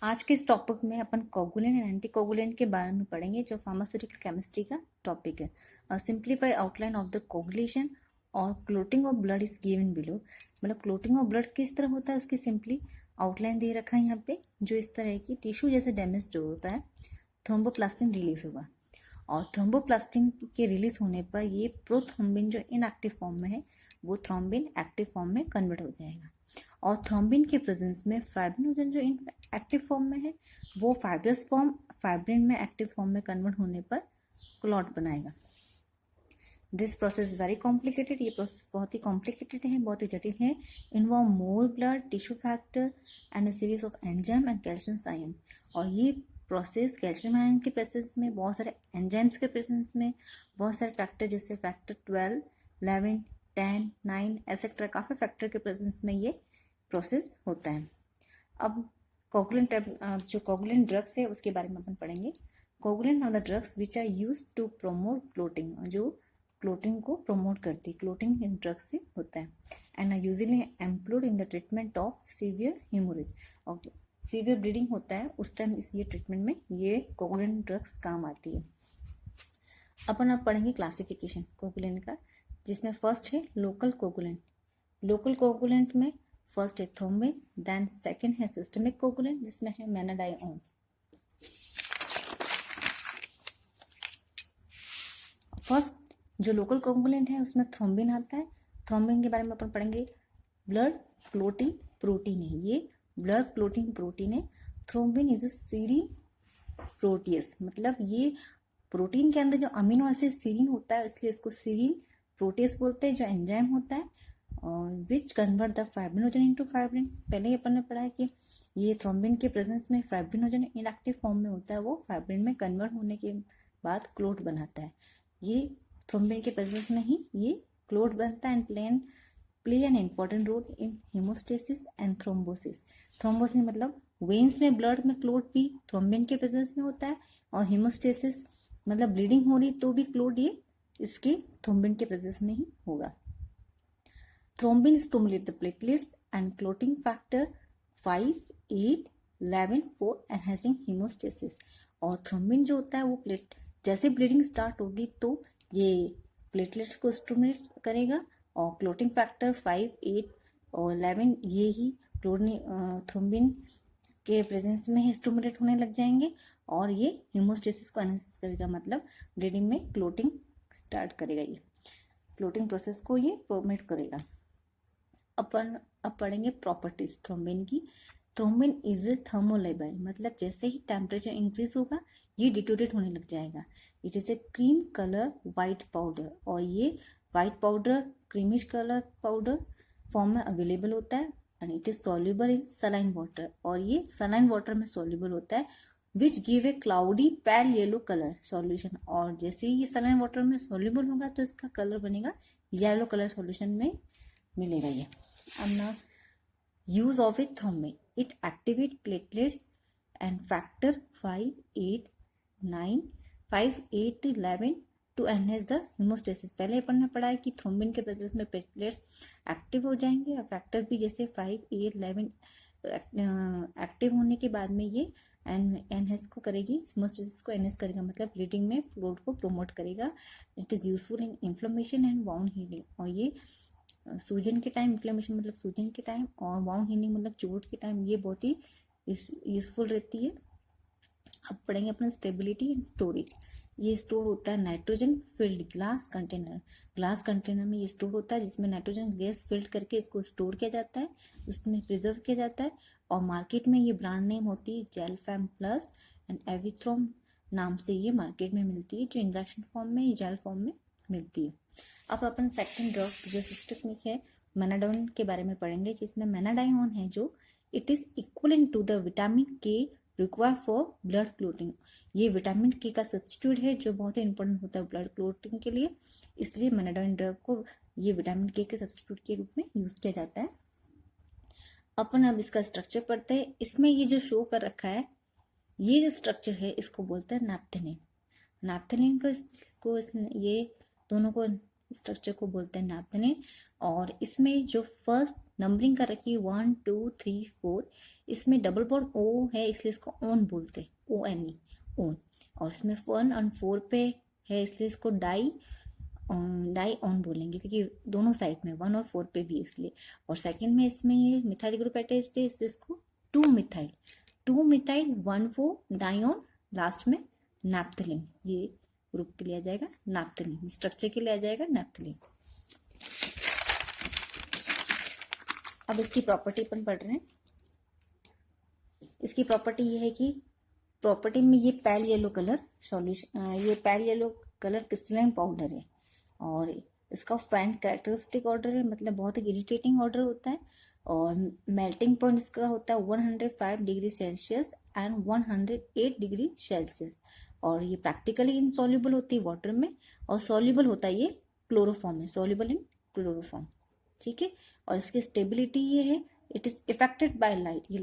आज के इस टॉपिक में अपन कोगुलेंट एंड एंटी कोगुलेंट के बारे में पढ़ेंगे, जो फार्मास्यूटिकल केमिस्ट्री का टॉपिक है। Simplify outline of the coagulation और clotting of blood is given below. मतलब क्लोटिंग ऑफ ब्लड किस तरह होता है उसकी सिंपली आउटलाइन दे रखा है यहाँ पे, जो इस तरह की टिश्यू जैसे डैमेज जो होता है थ्रोम्बोप्लास्टिन रिलीज होगा, और थ्रोम्बोप्लास्टिन के रिलीज होने पर ये प्रोथ्रोम्बिन जो इनएक्टिव फॉर्म में है वो थ्रोम्बिन एक्टिव फॉर्म में कन्वर्ट हो जाएगा, और थ्रोम्बिन के प्रेजेंस में फाइब्रिनोजन जो इन एक्टिव फॉर्म में है वो फाइब्रस फॉर्म फाइब्रिन में एक्टिव फॉर्म में कन्वर्ट होने पर क्लॉट बनाएगा। दिस प्रोसेस वेरी कॉम्प्लिकेटेड, ये प्रोसेस बहुत ही कॉम्प्लिकेटेड है, बहुत ही जटिल है। Involve more blood, tissue factor and a series of enzyme and calcium ion. और ये प्रोसेस कैल्शियम आयन के प्रेजेंस में, बहुत सारे एंजाइम्स के प्रेजेंस में, बहुत सारे फैक्टर जैसे फैक्टर 12, 11, 10, 9 एक्सेट्रा, काफ़ी फैक्टर के प्रेजेंस में ये प्रोसेस होता है। अब कोगुलेंट जो कोगुलेंट ड्रग्स है उसके बारे में अपन पढ़ेंगे। Coagulant are the drugs which are use to promote clotting, जो क्लोटिंग को प्रोमोट करती है, क्लोटिंग इन ड्रग्स से होता है। And are usually employed in the treatment of severe haemorrhage. और सीवियर ब्लीडिंग होता है उस टाइम इस ये ट्रीटमेंट में ये कोगुलेंट ड्रग्स काम आती है। अपन अब पढ़ेंगे क्लासिफिकेशन कोगुलेंट का, जिसमें फर्स्ट है लोकल कोगुलेंट। लोकल कोगुलेंट में फर्स्ट है थ्रोम्बिन, देन सेकंड है सिस्टमिक कोगुलेंट जिसमें है मेनाडाइओन। फर्स्ट जो लोकल कोगुलेंट है उसमें थ्रोम्बिन आता है। थ्रोम्बिन के बारे में अपन पढ़ेंगे। ब्लड क्लोटिंग प्रोटीन है, ये ब्लड क्लोटिंग प्रोटीन है। थ्रोम्बिन इज अ सीरीन प्रोटीयस, मतलब ये प्रोटीन के अंदर जो अमीनो एसिड सीरीन होता है इसलिए इसको सीरीन प्रोटीयस बोलते हैं, जो एंजाइम होता है which convert the fibrinogen into fibrin. पहले ही अपन ने पढ़ा है कि ये थ्रोम्बिन के प्रेजेंस में फाइब्रिनोजन इनएक्टिव फॉर्म में होता है, वो फाइब्रिन में कन्वर्ट होने के बाद क्लोट बनाता है। ये थ्रोम्बिन के प्रेजेंस में ही ये क्लोट बनता है and play an important role in haemostasis and thrombosis. Thrombosis मतलब वेन्स में ब्लड में क्लोट भी थ्रोम्बिन के प्रेजेंस में होता है, और हेमोस्टेसिस मतलब ब्लीडिंग हो रही तो भी क्लोट ये इसके थ्रोम्बिन के प्रेजेंस में ही होगा। Thrombin stimulate the platelets and clotting factor 5, 8, 11 for enhancing haemostasis. और थ्रोम्बिन जो होता है वो जैसे ब्लीडिंग स्टार्ट होगी तो ये प्लेटलेट्स को स्टिमुलेट करेगा, और क्लोटिंग फैक्टर 5, 8 और 11 ये ही थ्रोम्बिन के प्रेजेंस में ही स्टिमुलेट होने लग जाएंगे, और ये हेमोस्टेसिस को एनहांस करेगा, मतलब ब्लीडिंग में क्लोटिंग स्टार्ट करेगा, ये क्लोटिंग प्रोसेस को ये प्रोमोट करेगा। अपन अब पढ़ेंगे प्रॉपर्टीज थ्रोम्बिन की। थ्रोम्बिन इज ए थर्मोलाइबल, मतलब जैसे ही टेम्परेचर इंक्रीज होगा ये डिटोरेट होने लग जाएगा। It is a cream colour white powder, और ये white powder creamish colour powder form में अवेलेबल होता है, and it is soluble in saline water, और ये सलाइन वाटर में सॉल्युबल होता है, which give a cloudy pale yellow colour solution. और जैसे ही ये सलाइन वाटर में सॉल्युबल होगा तो इसका कलर बनेगा येलो कलर सॉल्यूशन में मिलेगा ये। अब ना use of a thrombin, it activate platelets and factor 5, 8, 9, 5, 8, 11 to enhance the haemostasis. पहले अपन ने पढ़ा है कि थ्रोम्बिन के प्रेजेंस में प्लेटलेट्स एक्टिव हो जाएंगे, और फैक्टर भी जैसे 5, 8, 11 एक्टिव होने के बाद में ये एनहेंस को करेगी, हेमोस्टेसिस को एनहेंस करेगा, मतलब ब्लीडिंग में फ्लोट को प्रोमोट करेगा। It is useful in inflammation and wound healing, और ये सूजन के टाइम, इन्फ्लेमेशन मतलब सूजन के टाइम, और वाउंड हीलिंग मतलब चोट के टाइम ये बहुत ही यूजफुल रहती है। अब पढ़ेंगे अपन स्टेबिलिटी एंड स्टोरेज। ये स्टोर होता है nitrogen field glass container. Glass container में ये स्टोर होता है जिसमें नाइट्रोजन गैस फिल्ड करके इसको स्टोर किया जाता है, उसमें प्रिजर्व किया जाता है। और मार्केट में ये ब्रांड नेम होती है जेलफैम प्लस एंड एविथ्रोम नाम से ये मार्केट में मिलती है, जो इंजेक्शन फॉर्म में या जेल फॉर्म में मिलती है। अब अपन सेकंड ड्रग जो सिस्टमिक है मेनाडाइन के बारे में पढ़ेंगे, जिसमें मेनाडाइओन है जो it is equivalent to the vitamin K require for blood clotting. ये विटामिन के का सब्स्टिट्यूट है जो बहुत ही इंपॉर्टेंट होता है ब्लड क्लोटिंग के लिए, इसलिए मेनाडाइन ड्रग को ये विटामिन के सब्स्टिट्यूट के रूप में यूज किया जाता है। अपन अब इसका स्ट्रक्चर पढ़ते हैं। इसमें ये जो शो कर रखा है ये जो स्ट्रक्चर है इसको बोलते हैं नैप्थेलिन। नैप्थेलिन को ये दोनों को स्ट्रक्चर को बोलते हैं नैप्थेलिन। और इसमें जो फर्स्ट नंबरिंग कर रखी है 1 2 3 4, इसमें डबल बॉन्ड O है इसलिए इसको ओन बोलते हैं, ONE ओन। और इसमें 1 और 4 पे है इसलिए इसको डाई ऑन बोलेंगे, क्योंकि दोनों साइड में 1 और 4 पे भी इसलिए। और सेकंड में इसमें ये मिथाइल ग्रुप अटैच्ड है इसलिए इसको 2 मिथाइल 1 4 डाइऑन, लास्ट में नैप्थेलिन, ये ग्रुप के लिए आ जाएगा नैप्थेलिन, स्ट्रक्चर के लिए आ जाएगा नैप्थेलिन। अब इसकी प्रॉपर्टी अपन पढ़ रहे हैं। इसकी प्रॉपर्टी ये है कि प्रॉपर्टी में ये पैल येलो कलर सॉल्यूशन, ये पैल येलो कलर क्रिस्टलाइन पाउडर है और इसका फैंट कैरेक्टरिस्टिक ऑर्डर है, मतलब बहुत ही इरिटेटिंग ऑर्डर होता है। और मेल्टिंग पॉइंट इसका होता है 105 degree Celsius and 108 degree Celsius. और ये प्रैक्टिकली इनसॉल्युबल होती है वाटर में, और सॉल्युबल होता है ये क्लोरोफॉर्म में, सॉल्युबल इन क्लोरोफॉर्म, ठीक है। और इसकी स्टेबिलिटी ये है, it is affected by light, ये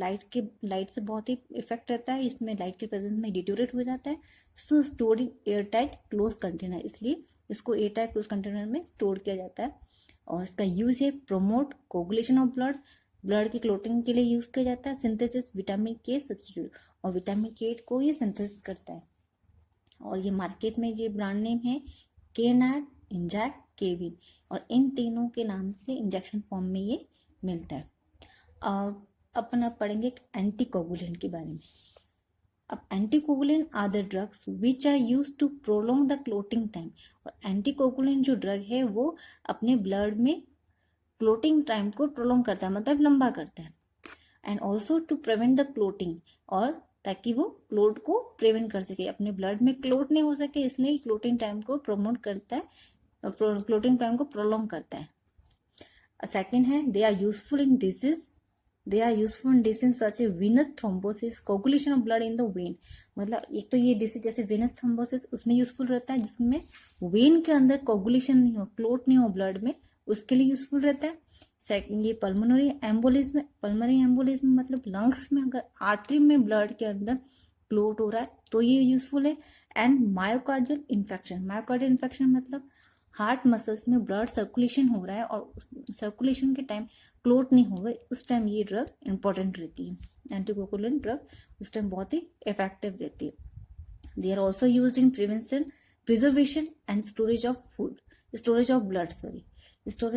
लाइट से बहुत ही इफेक्ट रहता है, इसमें लाइट के प्रेजेंस में डिटोरेट हो जाता है। So stored in air tight close container, इसलिए इसको एयर टाइट क्लोज कंटेनर में स्टोर किया जाता है। और इसका यूज है प्रोमोट कोगुलेशन ऑफ ब्लड की क्लोटिंग के लिए यूज किया जाता है। सिंथेसिस विटामिन के सब्स्टिट्यूट, और विटामिन के को ये सिंथेसिस करता है। और ये मार्केट में ये ब्रांड नेम है केनैड, इंजैक, केविन, और इन तीनों के नाम से इंजेक्शन फॉर्म में ये मिलता है। अपन अब पढ़ेंगे एंटीकोगुलेंट के बारे में। अब anticoagulant are the drugs which are use to prolong the clotting time. और एंटीकोगुलेंट जो ड्रग है वो अपने ब्लड में क्लोटिंग टाइम को प्रोलॉन्ग करता है, मतलब लंबा करता है। And also to prevent the clotting, और ताकि वो क्लोट को प्रिवेंट कर सके, अपने ब्लड में क्लोट नहीं हो सके, इसलिए क्लोटिंग टाइम को प्रमोट करता है, क्लोटिंग टाइम को प्रोलॉन्ग करता है। सेकेंड है they are useful in disease, they are useful in disease such a venous thrombosis, coagulation of blood in the vein. मतलब एक तो ये डिसीज जैसे वेनस थ्रोम्बोसिस उसमें यूजफुल रहता है, जिसमें वेन के अंदर कोगुलेशन नहीं हो, क्लोट नहीं हो ब्लड में, उसके लिए यूजफुल रहता है। सेकंड ये पल्मोनरी एम्बोलिज्म मतलब लंग्स में अगर आर्टरी में ब्लड के अंदर क्लोट हो रहा है तो ये यूजफुल है। एंड मायोकार्डियल इन्फेक्शन मतलब हार्ट मसल्स में ब्लड सर्कुलेशन हो रहा है और सर्कुलेशन के टाइम क्लोट नहीं हो गए, उस टाइम ये ड्रग इंपॉर्टेंट रहती है। एंटीकोगुलेंट ड्रग उस टाइम बहुत ही इफेक्टिव रहती है। They are also used in preservation and storage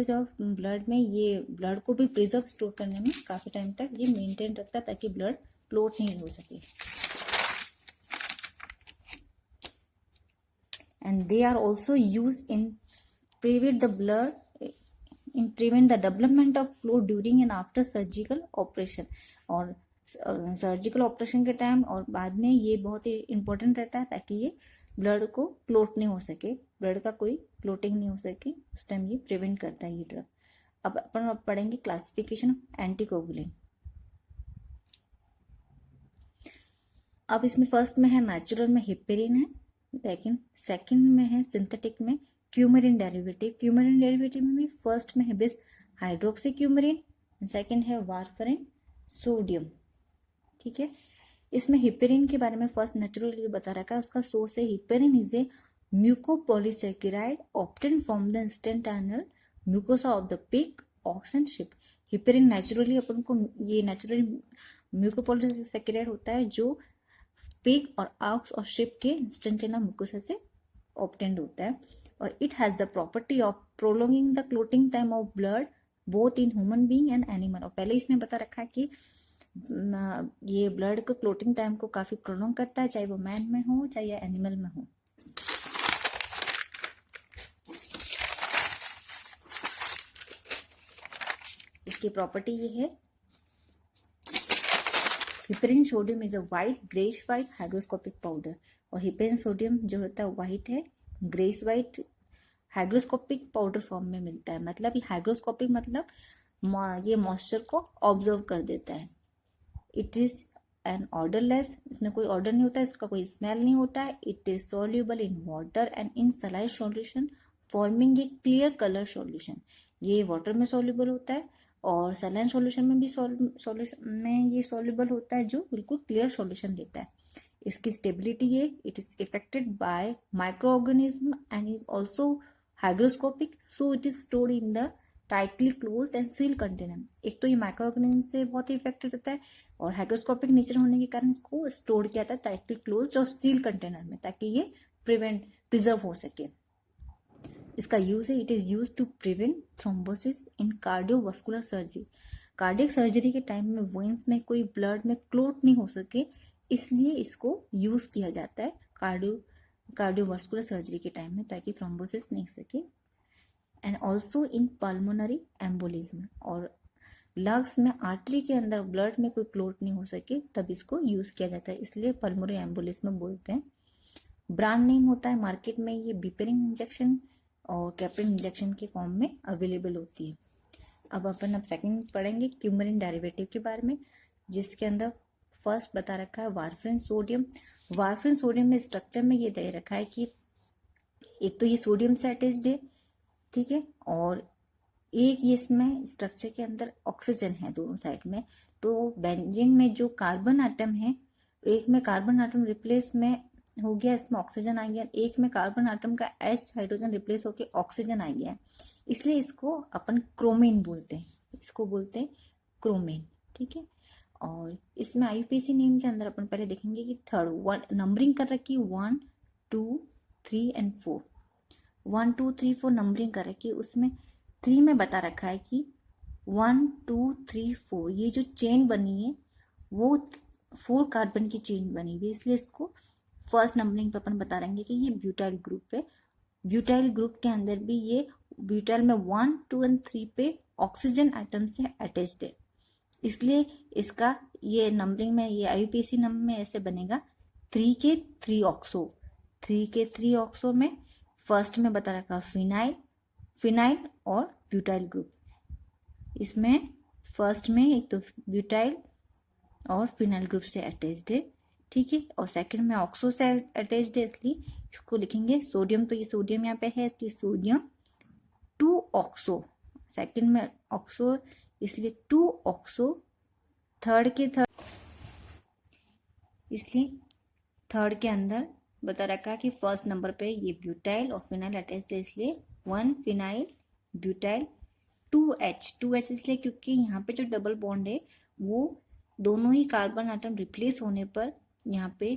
of blood में ये ब्लड को भी प्रिजर्व स्टोर करने में काफी टाइम तक ये मेंटेन रखता है ताकि ब्लड क्लोट नहीं हो सके। And they are also used in prevent the development of flow during and after surgical operation। और सर्जिकल ऑपरेशन के टाइम और बाद में ये बहुत ही इंपॉर्टेंट रहता है ताकि ये ब्लड को क्लोट नहीं हो सके, ब्लड का कोई क्लोटिंग नहीं हो सके, उस टाइम ये प्रिवेंट करता है ये ड्रग। अब अपन पढ़ेंगे क्लासिफिकेशन ऑफ एंटीकोगुलेंट। अब इसमें फर्स्ट में है नेचुरल में हिपेरिन है, लेकिन सेकंड में है सिंथेटिक में क्यूमेरिन डेरिवेटिव में भी फर्स्ट में है बिस हाइड्रोक्सी क्यूमेरिन, सेकंड है वारफरिन सोडियम, ठीक है। इसमें हिपेरिन के बारे में फर्स्ट नेचुरली बता रखा है, उसका सोर्स है heparin is a mucopolysaccharide obtain from the intestinal mucosa of the pig, ox and sheep. Heparin naturally अपन को ये नेचुरली म्यूकोपॉलीसेकेराइड होता है जो पिग और ऑक्स और शिप के इंस्टेंटाइनल म्यूकोसा से ऑब्टेन्ड होता है। और it has the property of prolonging the clotting time of blood both in human being and animal. और पहले इसमें बता रखा है कि ये ब्लड को क्लोटिंग टाइम को काफी प्रोलॉन्ग करता है, चाहे वो मैन में हो चाहे या एनिमल में हो। इसकी प्रॉपर्टी ये है heparin sodium is a white greyish white hygroscopic powder. और हिपेरिन सोडियम जो होता है वाइट है, grace white hygroscopic powder form में मिलता है। मतलब ये हाइग्रोस्कोपिक मतलब ये मॉइस्चर को ऑब्जर्व कर देता है। इट इज एन ऑर्डरलेस, इसमें कोई ऑर्डर नहीं होता है, इसका कोई स्मेल नहीं होता है। It is soluble in water and in saline solution forming a clear colour solution. ये वाटर में सॉल्युबल होता है और सलाइन सॉल्यूशन में भी सॉल्यूशन में ये सॉल्युबल होता है जो बिल्कुल क्लियर सॉल्यूशन देता है। इसकी स्टेबिलिटी है, it is affected bye micro organism and is also hygroscopic, so it is stored in the tightly closed end seal container. एक तो ये माइक्रो ऑर्गेनिज्म से बहुत ही इफेक्टेड रहता है और हाइग्रोस्कोपिक नेचर होने के कारण इसको स्टोर किया जाता है टाइटली क्लोज्ड और सील कंटेनर में, ताकि ये प्रिजर्व हो सके। इसका यूज है, it is use to prevent thrombosis in cardiovascular surgery. Cardiac surgery के टाइम में वेन्स में कोई ब्लड में क्लोट नहीं हो सके, इसलिए इसको यूज किया जाता है कार्डियोवास्कुलर सर्जरी के टाइम में, ताकि थ्रोम्बोसिस नहीं हो सके। And also in pulmonary embolism, और लंग्स में आर्टरी के अंदर ब्लड में कोई क्लोट नहीं हो सके तब इसको यूज किया जाता है, इसलिए पल्मोनरी एम्बोलिज्म बोलते हैं। ब्रांड नेम होता है मार्केट में, ये बिपेरिन इंजेक्शन और कैप्रिन इंजेक्शन के फॉर्म में अवेलेबल होती है। अब सेकंड पढ़ेंगे क्यूमरिन डेरिवेटिव के बारे में, जिसके अंदर फर्स्ट बता रखा है वारफरिन सोडियम। वारफरिन सोडियम में स्ट्रक्चर में ये दे रखा है कि एक तो ये सोडियम से अटैच्ड है, ठीक है, और एक ये इसमें स्ट्रक्चर के अंदर ऑक्सीजन है दोनों साइड में। तो बेंजीन में जो कार्बन आटम है, एक में कार्बन आटम रिप्लेस में हो गया, इसमें ऑक्सीजन आ गया, एक में कार्बन आटम का H हाइड्रोजन रिप्लेस होकर ऑक्सीजन आ गया, इसलिए इसको अपन क्रोमीन बोलते हैं, इसको बोलते हैं क्रोमीन, ठीक है। और इसमें IUPAC नेम के अंदर अपन पहले देखेंगे कि थर्ड नंबरिंग कर रखी 1 2 3 एंड 4, 1 2 3 4 नंबरिंग कर रखी। उसमें 3 में बता रखा है कि 1 2 3 4 ये जो चेन बनी है वो 4 कार्बन की चेन बनी हुई है, इसलिए इसको फर्स्ट नंबरिंग पे अपन बता रहेंगे कि ये ब्यूटाइल ग्रुप है। ब्यूटाइल ग्रुप के अंदर भी ये ब्यूटाइल में 1 2 एंड 3 पे ऑक्सीजन एटम से अटैच्ड है, इसलिए इसका ये नंबरिंग में ये IUPAC नंबर में ऐसे बनेगा 3 के 3 ऑक्सो। 3 के 3 ऑक्सो में फर्स्ट में बता रखा फिनाइल और ब्यूटाइल ग्रुप। इसमें फर्स्ट में एक तो ब्यूटाइल और फिनाइल ग्रुप से अटैच्ड है, ठीक है, और सेकंड में ऑक्सो से अटैच्ड है, इसलिए इसको लिखेंगे सोडियम। तो ये सोडियम यहाँ पे है, इसलिए सोडियम 2 ऑक्सो। सेकंड में ऑक्सो, इसलिए 2 ऑक्सो। थर्ड के अंदर बता रखा है कि फर्स्ट नंबर पे ये ब्यूटाइल और फिनाइल अटैच्ड है, इसलिए 1 फिनाइल ब्यूटाइल 2H इसलिए क्योंकि यहाँ पे जो डबल बॉन्ड है वो दोनों ही कार्बन आटम रिप्लेस होने पर यहाँ पे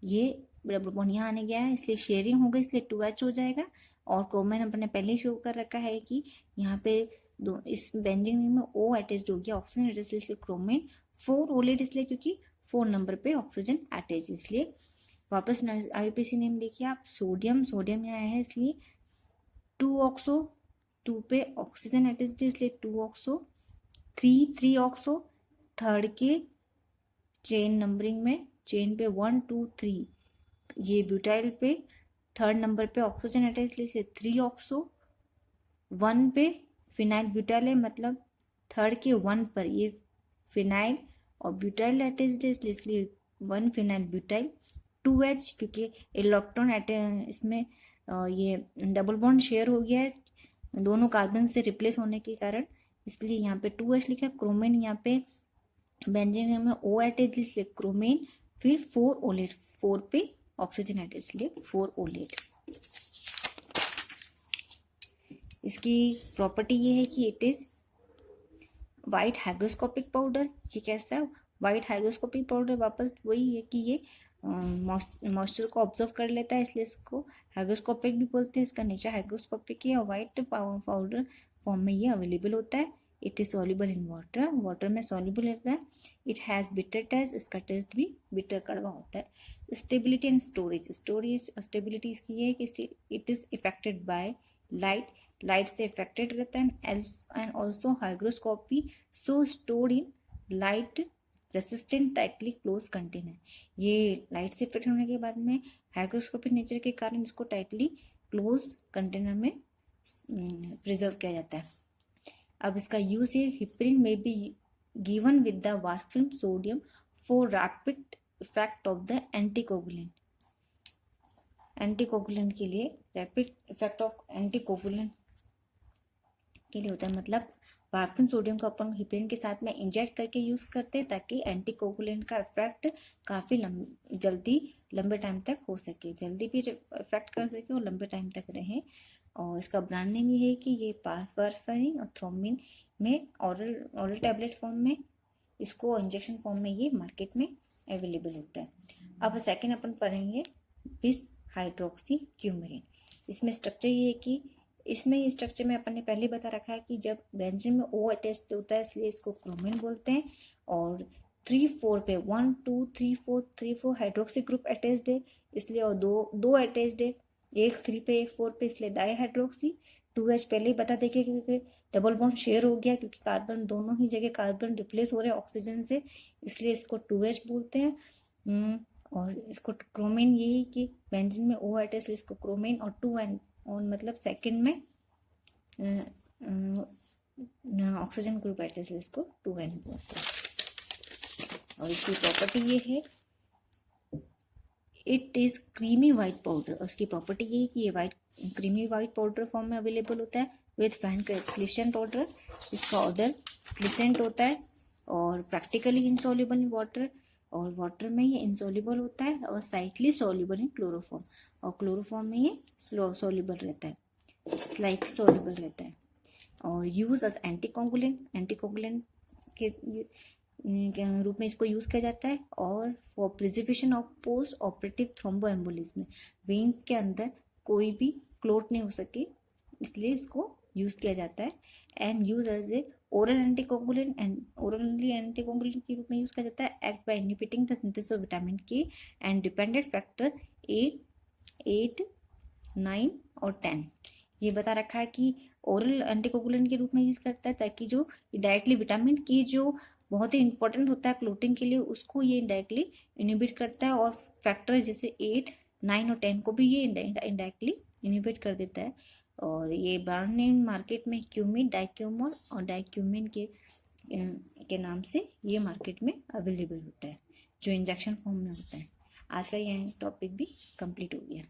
ये डबल बॉन्ड यहाँ आने गया है, इसलिए शेयरिंग हो गई, इसलिए 2H हो जाएगा। और क्रोमिन अपने पहले ही शो कर रखा है कि यहाँ पे इस बेंजीन में O अटैच्ड हो गया, ऑक्सीजन अटैच्ड, इसलिए क्रोमिन। 4 ओलेट इसलिए क्योंकि 4 नंबर पे ऑक्सीजन अटैच, इसलिए वापस IUPAC नेम देखिए आप, सोडियम यहाँ है, इसलिए 2 ऑक्सो, 2 पे ऑक्सीजन अटैच्ड है, इसलिए 2 ऑक्सो। 3 ऑक्सो। थर्ड के चेन नंबरिंग में चेन पे 1 2 3 ये ब्यूटाइल पे थर्ड नंबर पे ऑक्सीजन अटैच, इसलिए 3 ऑक्सो। 1 पे फिनाइल ब्यूटाइल है, मतलब थर्ड के 1 पर ये फिनाइल और ब्यूटाइल अटैच्ड है, इसलिए 1 फिनाइल ब्यूटाइल। 2H क्योंकि इलेक्ट्रॉन इसमें ये डबल बॉन्ड शेयर हो गया है दोनों कार्बन से रिप्लेस होने के कारण, इसलिए यहाँ पे 2H लिखा। क्रोमिन यहाँ पे बेंजीन में O अटैच, इसलिए क्रोमिन। फिर 4 ओलेट, 4 पे ऑक्सीजन अटैच, इसलिए 4 ओलेट। इसकी प्रॉपर्टी ये है कि it is white hygroscopic powder. ये कैसा है वाइट हाइग्रोस्कोपिक पाउडर? वापस वही है कि ये मॉइस्चर को ऑब्जर्व कर लेता है, इसलिए इसको हाइग्रोस्कोपिक भी बोलते हैं। इसका नेचर हाइग्रोस्कोपिक है और वाइट पाउडर फॉर्म में ये अवेलेबल होता है। It is soluble in water, water में सॉल्युबल रहता है। इट हैज़ बिटर टेस्ट, इसका टेस्ट भी बिटर कड़वा होता है। स्टेबिलिटी एंड स्टोरेज स्टेबिलिटी इसकी ये है कि it is affected by light से इफेक्टेड रहता है। And also hygroscopy so stored in light resistant tightly close container. ये लाइट से इफेक्ट होने के बाद में हाइग्रोस्कोपिक नेचर के कारण इसको टाइटली क्लोज कंटेनर में प्रिजर्व किया जाता है। अब इसका यूज है, heparin may be given with the warfarin sodium for rapid effect of the anticoagulant के लिए रैपिड इफेक्ट ऑफ एंटीकोगुलेंट के लिए होता है। मतलब वारफरिन सोडियम को अपन हिपरिन के साथ में इंजेक्ट करके यूज करते हैं ताकि एंटीकोगुलेंट का इफेक्ट काफी जल्दी लंबे टाइम तक हो सके, जल्दी भी इफेक्ट कर सके और लंबे टाइम तक रहे। और इसका ब्रांड नेम ये है कि ये वारफारिन और थ्रोम्बिन में ऑरल टैबलेट फॉर्म में, इसको इंजेक्शन फॉर्म में ये मार्केट में अवेलेबल होता है। अब सेकंड अपन पढ़ेंगे बिस हाइड्रोक्सी क्यूमेरिन। इसमें स्ट्रक्चर ये है कि इसमें स्ट्रक्चर में अपन ने पहले बता रखा है कि जब बेंजीन में O अटैच्ड होता है इसलिए इसको क्रोमिन बोलते हैं, और 3-4 पे 1 2 3 4 3 4 हाइड्रोक्सी ग्रुप अटैच्ड है इसलिए, और दो अटैच्ड है, एक 3 पे एक 4 पे इसलिए डाई हाइड्रोक्सी। 2H पहले ही बता देंगे क्योंकि डबल बॉन्ड शेयर हो गया, क्योंकि कार्बन दोनों ही जगह कार्बन रिप्लेस हो रहे हैं ऑक्सीजन से, इसलिए इसको 2H बोलते हैं। और इसको क्रोमिन यही कि बेंजीन में O अटैच इसको क्रोमिन, और 2N और मतलब सेकंड में ऑक्सीजन ग्रुप अटैच इसको 2N बोलते हैं। और इसकी प्रॉपर्टी ये है it is creamy white powder. उसकी प्रॉपर्टी ये है कि ये क्रीमी वाइट पाउडर फॉर्म में अवेलेबल होता है विद फैन क्लिसेंट ऑर्डर। इसका ऑर्डर क्लिसेंट होता है और प्रैक्टिकली इनसॉल्युबल इन वाटर, और वाटर में ये इनसॉल्युबल होता है, और साइटली सॉल्युबल इन क्लोरोफॉर्म, और क्लोरोफॉर्म में ये सॉल्युबल रहता है, स्लाइटली सॉल्युबल रहता है। और यूज एज एंटीकोगुलेंट के रूप में इसको यूज किया जाता है। और for preservation of post operative thromboembolism, veins के अंदर कोई भी क्लोट नहीं हो सके इसलिए इसको यूज किया जाता है। And use as a oral anticoagulant, and orally anticoagulant के रूप में यूज किया जाता है। Act by inhibiting the synthesis of vitamin K and dependent factor 8, 9 और 10। ये बता रखा है कि ओरल एंटीकोगुलेंट के रूप में यूज करता है ताकि जो डायरेक्टली विटामिन के जो बहुत ही इंपॉर्टेंट होता है क्लोटिंग के लिए उसको ये इनडायरेक्टली इनहिबिट करता है, और फैक्टर जैसे 8, 9 और 10 को भी ये इनडायरेक्टली इनहिबिट कर देता है। और ये ब्रांड नेम मार्केट में क्यूमिन, डाइक्यूमोल और डाइक्यूमिन के नाम से ये मार्केट में अवेलेबल होता है, जो इंजेक्शन फॉर्म में होता है। आज का ये टॉपिक भी कंप्लीट हो गया।